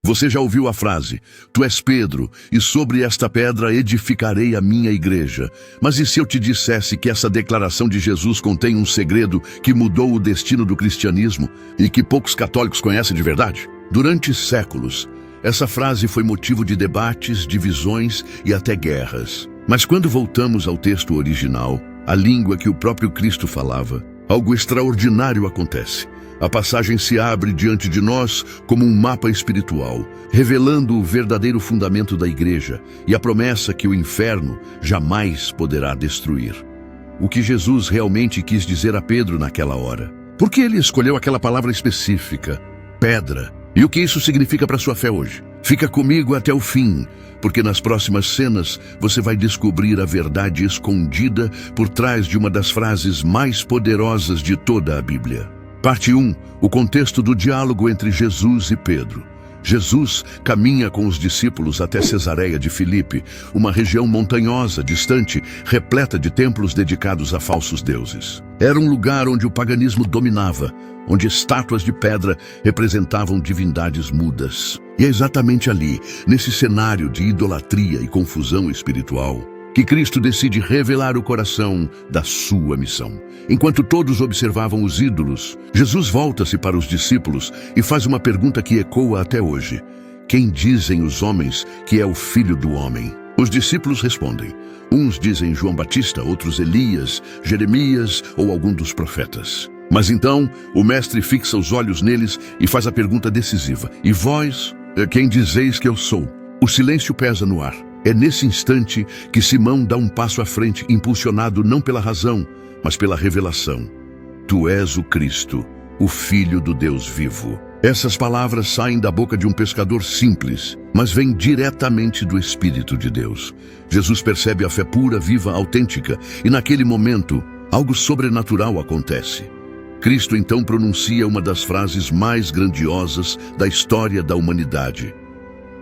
Você já ouviu a frase: tu és Pedro, e sobre esta pedra edificarei a minha igreja. Mas e se eu te dissesse que essa declaração de Jesus contém um segredo que mudou o destino do cristianismo e que poucos católicos conhecem de verdade? Durante séculos, essa frase foi motivo de debates, divisões e até guerras. Mas quando voltamos ao texto original, a língua que o próprio Cristo falava, algo extraordinário acontece. A passagem se abre diante de nós como um mapa espiritual, revelando o verdadeiro fundamento da igreja e a promessa que o inferno jamais poderá destruir. O que Jesus realmente quis dizer a Pedro naquela hora? Por que ele escolheu aquela palavra específica, pedra? E o que isso significa para sua fé hoje? Fica comigo até o fim, porque nas próximas cenas você vai descobrir a verdade escondida por trás de uma das frases mais poderosas de toda a Bíblia. Parte 1. O contexto do diálogo entre Jesus e Pedro. Jesus caminha com os discípulos até Cesareia de Filipe, uma região montanhosa, distante, repleta de templos dedicados a falsos deuses. Era um lugar onde o paganismo dominava, onde estátuas de pedra representavam divindades mudas. E é exatamente ali, nesse cenário de idolatria e confusão espiritual, que Cristo decide revelar o coração da sua missão. Enquanto todos observavam os ídolos, Jesus volta-se para os discípulos e faz uma pergunta que ecoa até hoje: quem dizem os homens que é o Filho do Homem? Os discípulos respondem. Uns dizem João Batista, outros Elias, Jeremias ou algum dos profetas. Mas então, o mestre fixa os olhos neles e faz a pergunta decisiva: e vós, quem dizeis que eu sou? O silêncio pesa no ar. É nesse instante que Simão dá um passo à frente, impulsionado não pela razão, mas pela revelação. Tu és o Cristo, o Filho do Deus vivo. Essas palavras saem da boca de um pescador simples, mas vêm diretamente do Espírito de Deus. Jesus percebe a fé pura, viva, autêntica, e naquele momento, algo sobrenatural acontece. Cristo então pronuncia uma das frases mais grandiosas da história da humanidade.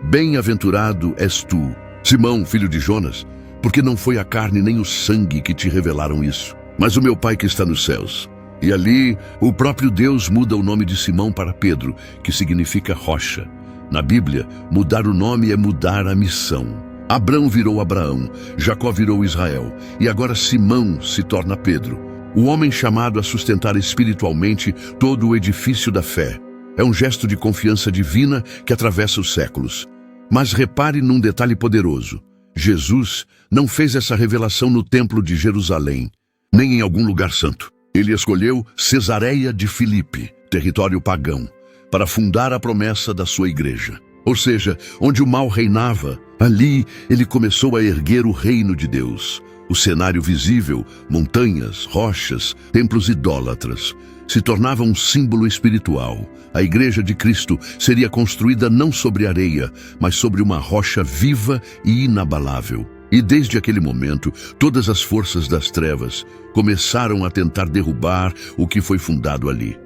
Bem-aventurado és tu, Simão, filho de Jonas, porque não foi a carne nem o sangue que te revelaram isso, mas o meu Pai que está nos céus. E ali, o próprio Deus muda o nome de Simão para Pedro, que significa rocha. Na Bíblia, mudar o nome é mudar a missão. Abrão virou Abraão, Jacó virou Israel, e agora Simão se torna Pedro, o homem chamado a sustentar espiritualmente todo o edifício da fé. É um gesto de confiança divina que atravessa os séculos. Mas repare num detalhe poderoso. Jesus não fez essa revelação no templo de Jerusalém, nem em algum lugar santo. Ele escolheu Cesareia de Filipe, território pagão, para fundar a promessa da sua igreja. Ou seja, onde o mal reinava, ali ele começou a erguer o reino de Deus. O cenário visível, montanhas, rochas, templos idólatras, se tornava um símbolo espiritual. A igreja de Cristo seria construída não sobre areia, mas sobre uma rocha viva e inabalável. E desde aquele momento, todas as forças das trevas começaram a tentar derrubar o que foi fundado ali.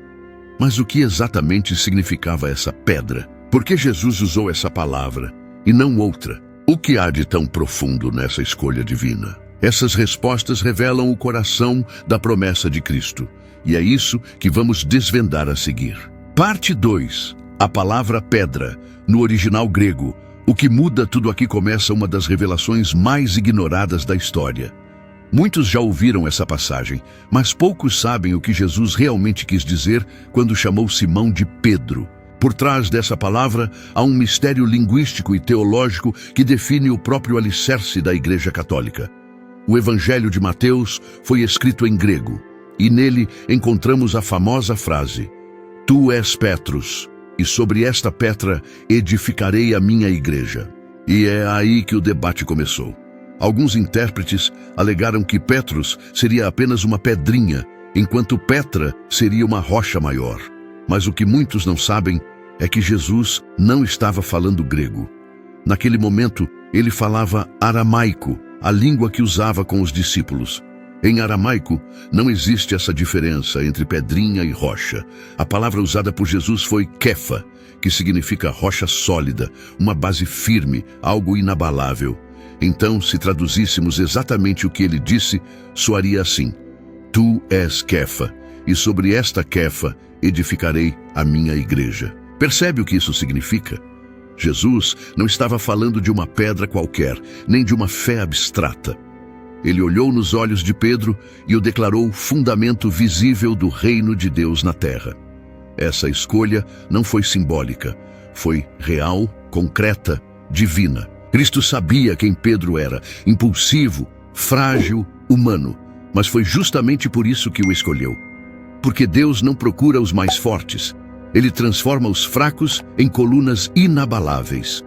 Mas o que exatamente significava essa pedra? Por que Jesus usou essa palavra e não outra? O que há de tão profundo nessa escolha divina? Essas respostas revelam o coração da promessa de Cristo. E é isso que vamos desvendar a seguir. Parte 2. A palavra pedra, no original grego. O que muda tudo aqui começa uma das revelações mais ignoradas da história. Muitos já ouviram essa passagem, mas poucos sabem o que Jesus realmente quis dizer quando chamou Simão de Pedro. Por trás dessa palavra, há um mistério linguístico e teológico que define o próprio alicerce da Igreja Católica. O Evangelho de Mateus foi escrito em grego, e nele encontramos a famosa frase: Tu és Petros, e sobre esta pedra edificarei a minha igreja. E é aí que o debate começou. Alguns intérpretes alegaram que Petros seria apenas uma pedrinha, enquanto Petra seria uma rocha maior. Mas o que muitos não sabem é que Jesus não estava falando grego. Naquele momento, ele falava aramaico, a língua que usava com os discípulos. Em aramaico, não existe essa diferença entre pedrinha e rocha. A palavra usada por Jesus foi kefa, que significa rocha sólida, uma base firme, algo inabalável. Então, se traduzíssemos exatamente o que ele disse, soaria assim: Tu és kefa, e sobre esta kefa edificarei a minha igreja. Percebe o que isso significa? Jesus não estava falando de uma pedra qualquer, nem de uma fé abstrata. Ele olhou nos olhos de Pedro e o declarou fundamento visível do reino de Deus na terra. Essa escolha não foi simbólica, foi real, concreta, divina. Cristo sabia quem Pedro era, impulsivo, frágil, humano, mas foi justamente por isso que o escolheu. Porque Deus não procura os mais fortes, Ele transforma os fracos em colunas inabaláveis.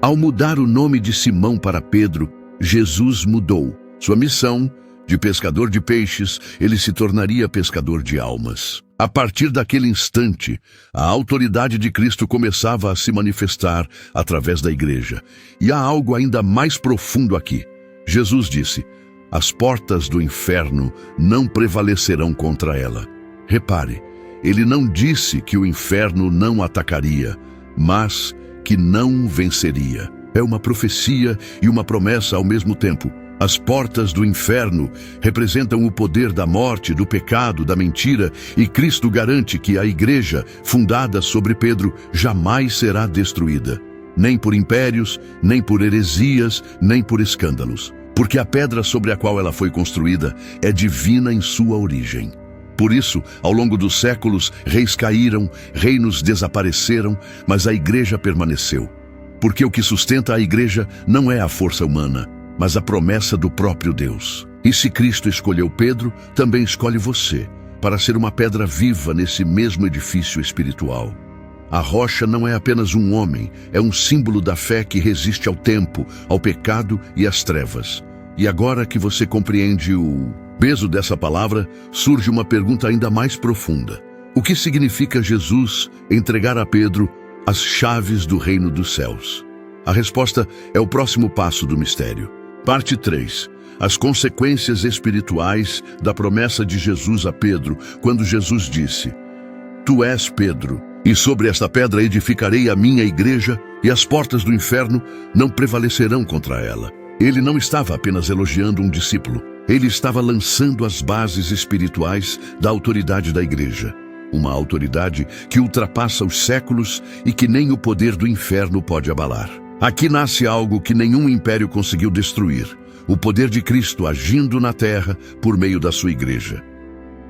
Ao mudar o nome de Simão para Pedro, Jesus mudou sua missão. De pescador de peixes, ele se tornaria pescador de almas. A partir daquele instante, a autoridade de Cristo começava a se manifestar através da igreja. E há algo ainda mais profundo aqui. Jesus disse: as portas do inferno não prevalecerão contra ela. Repare, ele não disse que o inferno não atacaria, mas que não venceria. É uma profecia e uma promessa ao mesmo tempo. As portas do inferno representam o poder da morte, do pecado, da mentira, e Cristo garante que a igreja, fundada sobre Pedro, jamais será destruída. Nem por impérios, nem por heresias, nem por escândalos. Porque a pedra sobre a qual ela foi construída é divina em sua origem. Por isso, ao longo dos séculos, reis caíram, reinos desapareceram, mas a igreja permaneceu. Porque o que sustenta a igreja não é a força humana, mas a promessa do próprio Deus. E se Cristo escolheu Pedro, também escolhe você, para ser uma pedra viva nesse mesmo edifício espiritual. A rocha não é apenas um homem, é um símbolo da fé que resiste ao tempo, ao pecado e às trevas. E agora que você compreende o peso dessa palavra, surge uma pergunta ainda mais profunda. O que significa Jesus entregar a Pedro as chaves do reino dos céus? A resposta é o próximo passo do mistério. Parte 3. As consequências espirituais da promessa de Jesus a Pedro, quando Jesus disse: Tu és Pedro, e sobre esta pedra edificarei a minha igreja, e as portas do inferno não prevalecerão contra ela. Ele não estava apenas elogiando um discípulo, ele estava lançando as bases espirituais da autoridade da igreja. Uma autoridade que ultrapassa os séculos e que nem o poder do inferno pode abalar. Aqui nasce algo que nenhum império conseguiu destruir: o poder de Cristo agindo na terra por meio da sua igreja.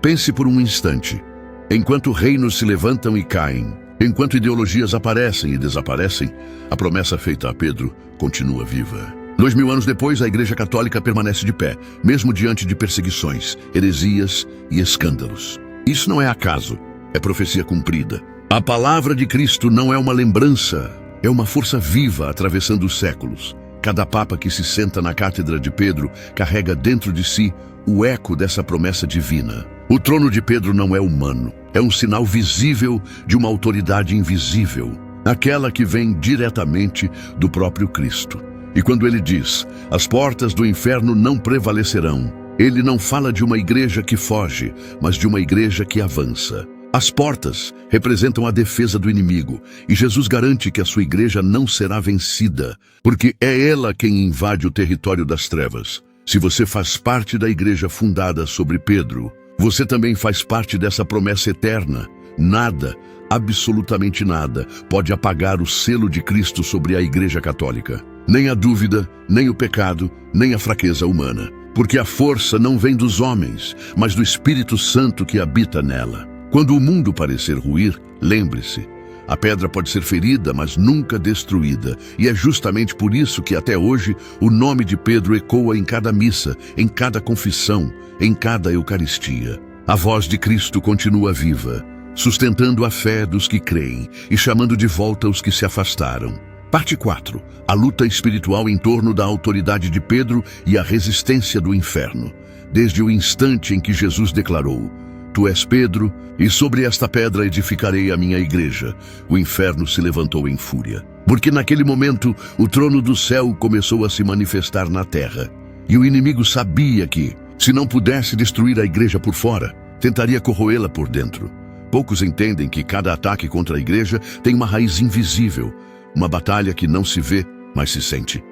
Pense por um instante. Enquanto reinos se levantam e caem, enquanto ideologias aparecem e desaparecem, a promessa feita a Pedro continua viva. 2000 anos depois, a Igreja Católica permanece de pé, mesmo diante de perseguições, heresias e escândalos. Isso não é acaso, é profecia cumprida. A palavra de Cristo não é uma lembrança, é uma força viva atravessando os séculos. Cada papa que se senta na cátedra de Pedro carrega dentro de si o eco dessa promessa divina. O trono de Pedro não é humano, é um sinal visível de uma autoridade invisível, aquela que vem diretamente do próprio Cristo. E quando ele diz: as portas do inferno não prevalecerão, ele não fala de uma igreja que foge, mas de uma igreja que avança. As portas representam a defesa do inimigo, e Jesus garante que a sua igreja não será vencida, porque é ela quem invade o território das trevas. Se você faz parte da igreja fundada sobre Pedro, você também faz parte dessa promessa eterna. Nada, absolutamente nada, pode apagar o selo de Cristo sobre a Igreja Católica. Nem a dúvida, nem o pecado, nem a fraqueza humana. Porque a força não vem dos homens, mas do Espírito Santo que habita nela. Quando o mundo parecer ruir, lembre-se, a pedra pode ser ferida, mas nunca destruída. E é justamente por isso que até hoje o nome de Pedro ecoa em cada missa, em cada confissão, em cada Eucaristia. A voz de Cristo continua viva, sustentando a fé dos que creem e chamando de volta os que se afastaram. Parte 4. A luta espiritual em torno da autoridade de Pedro e a resistência do inferno. Desde o instante em que Jesus declarou: Tu és Pedro, e sobre esta pedra edificarei a minha igreja, o inferno se levantou em fúria. Porque naquele momento o trono do céu começou a se manifestar na terra. E o inimigo sabia que, se não pudesse destruir a igreja por fora, tentaria corroê-la por dentro. Poucos entendem que cada ataque contra a igreja tem uma raiz invisível, uma batalha que não se vê, mas se sente.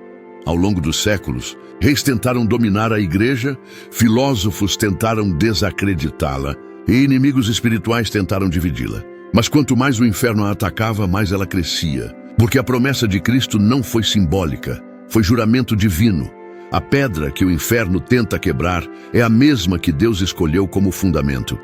Ao longo dos séculos, reis tentaram dominar a igreja, filósofos tentaram desacreditá-la, e inimigos espirituais tentaram dividi-la. Mas quanto mais o inferno a atacava, mais ela crescia. Porque a promessa de Cristo não foi simbólica, foi juramento divino. A pedra que o inferno tenta quebrar é a mesma que Deus escolheu como fundamento.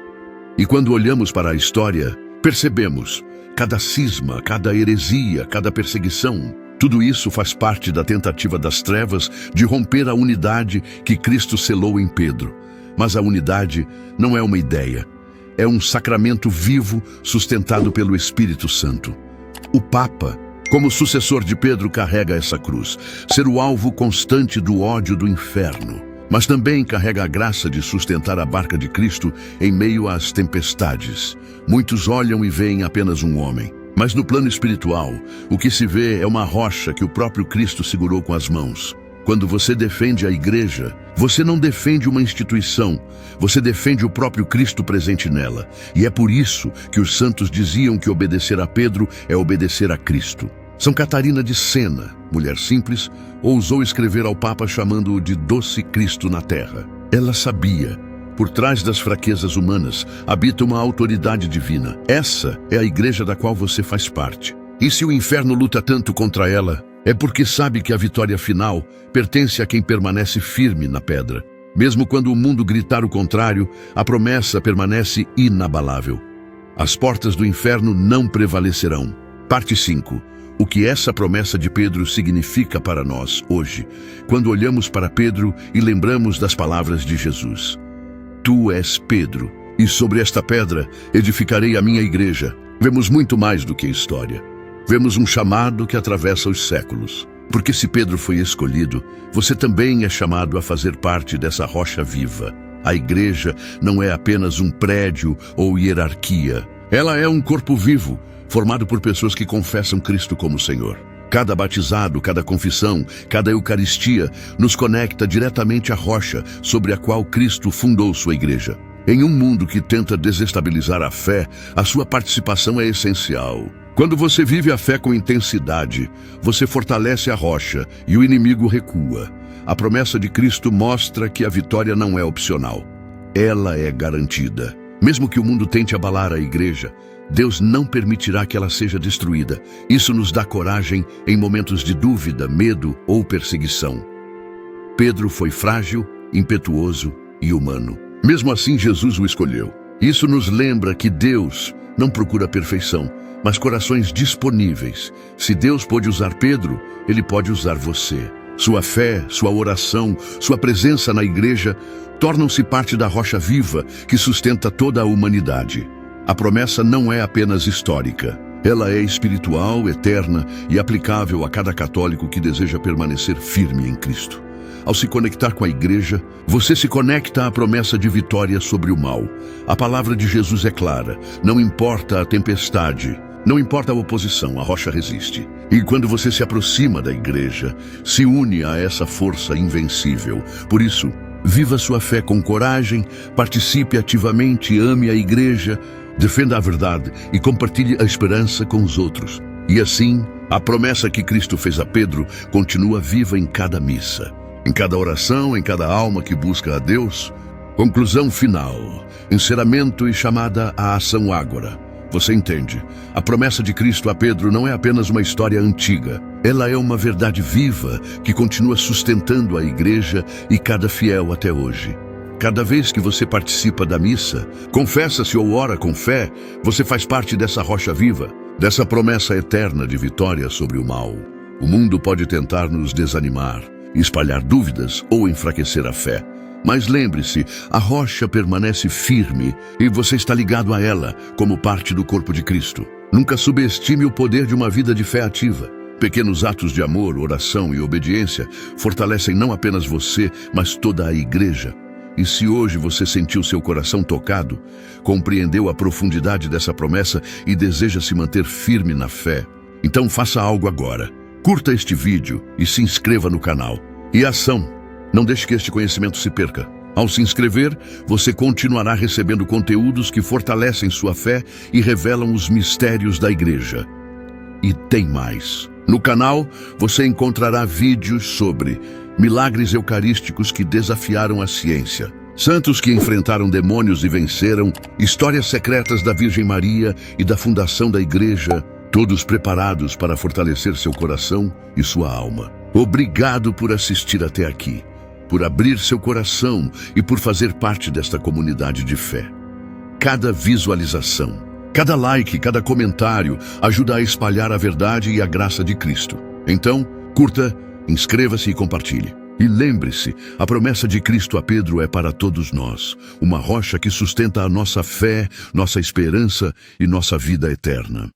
E quando olhamos para a história, percebemos cada cisma, cada heresia, cada perseguição. Tudo isso faz parte da tentativa das trevas de romper a unidade que Cristo selou em Pedro. Mas a unidade não é uma ideia, é um sacramento vivo sustentado pelo Espírito Santo. O Papa, como sucessor de Pedro, carrega essa cruz, ser o alvo constante do ódio do inferno, mas também carrega a graça de sustentar a barca de Cristo em meio às tempestades. Muitos olham e veem apenas um homem, mas no plano espiritual, o que se vê é uma rocha que o próprio Cristo segurou com as mãos. Quando você defende a igreja, você não defende uma instituição, você defende o próprio Cristo presente nela. E é por isso que os santos diziam que obedecer a Pedro é obedecer a Cristo. São Catarina de Sena, mulher simples, ousou escrever ao Papa chamando-o de doce Cristo na terra. Ela sabia, por trás das fraquezas humanas, habita uma autoridade divina. Essa é a igreja da qual você faz parte. E se o inferno luta tanto contra ela, é porque sabe que a vitória final pertence a quem permanece firme na pedra. Mesmo quando o mundo gritar o contrário, a promessa permanece inabalável. As portas do inferno não prevalecerão. Parte 5. O que essa promessa de Pedro significa para nós hoje, quando olhamos para Pedro e lembramos das palavras de Jesus. Tu és Pedro, e sobre esta pedra edificarei a minha igreja. Vemos muito mais do que história. Vemos um chamado que atravessa os séculos. Porque se Pedro foi escolhido, você também é chamado a fazer parte dessa rocha viva. A igreja não é apenas um prédio ou hierarquia. Ela é um corpo vivo, formado por pessoas que confessam Cristo como Senhor. Cada batizado, cada confissão, cada eucaristia nos conecta diretamente à rocha sobre a qual Cristo fundou sua igreja. Em um mundo que tenta desestabilizar a fé, a sua participação é essencial. Quando você vive a fé com intensidade, você fortalece a rocha e o inimigo recua. A promessa de Cristo mostra que a vitória não é opcional. Ela é garantida. Mesmo que o mundo tente abalar a igreja, Deus não permitirá que ela seja destruída. Isso nos dá coragem em momentos de dúvida, medo ou perseguição. Pedro foi frágil, impetuoso e humano. Mesmo assim, Jesus o escolheu. Isso nos lembra que Deus não procura perfeição, mas corações disponíveis. Se Deus pôde usar Pedro, Ele pode usar você. Sua fé, sua oração, sua presença na igreja tornam-se parte da rocha viva que sustenta toda a humanidade. A promessa não é apenas histórica. Ela é espiritual, eterna e aplicável a cada católico que deseja permanecer firme em Cristo. Ao se conectar com a igreja, você se conecta à promessa de vitória sobre o mal. A palavra de Jesus é clara. Não importa a tempestade, não importa a oposição, a rocha resiste. E quando você se aproxima da igreja, se une a essa força invencível. Por isso, viva sua fé com coragem, participe ativamente, ame a igreja, defenda a verdade e compartilhe a esperança com os outros. E assim, a promessa que Cristo fez a Pedro continua viva em cada missa, em cada oração, em cada alma que busca a Deus. Conclusão final, encerramento e chamada à ação ágora. Você entende? A promessa de Cristo a Pedro não é apenas uma história antiga. Ela é uma verdade viva que continua sustentando a igreja e cada fiel até hoje. Cada vez que você participa da missa, confessa-se ou ora com fé, você faz parte dessa rocha viva, dessa promessa eterna de vitória sobre o mal. O mundo pode tentar nos desanimar, espalhar dúvidas ou enfraquecer a fé. Mas lembre-se, a rocha permanece firme e você está ligado a ela como parte do corpo de Cristo. Nunca subestime o poder de uma vida de fé ativa. Pequenos atos de amor, oração e obediência fortalecem não apenas você, mas toda a igreja. E se hoje você sentiu seu coração tocado, compreendeu a profundidade dessa promessa e deseja se manter firme na fé, então faça algo agora. Curta este vídeo e se inscreva no canal. E ação! Não deixe que este conhecimento se perca. Ao se inscrever, você continuará recebendo conteúdos que fortalecem sua fé e revelam os mistérios da igreja. E tem mais. No canal, você encontrará vídeos sobre milagres eucarísticos que desafiaram a ciência, santos que enfrentaram demônios e venceram, histórias secretas da Virgem Maria e da fundação da igreja, todos preparados para fortalecer seu coração e sua alma. Obrigado por assistir até aqui, por abrir seu coração e por fazer parte desta comunidade de fé. Cada visualização, cada like, cada comentário ajuda a espalhar a verdade e a graça de Cristo. Então, curta, inscreva-se e compartilhe. E lembre-se, a promessa de Cristo a Pedro é para todos nós, uma rocha que sustenta a nossa fé, nossa esperança e nossa vida eterna.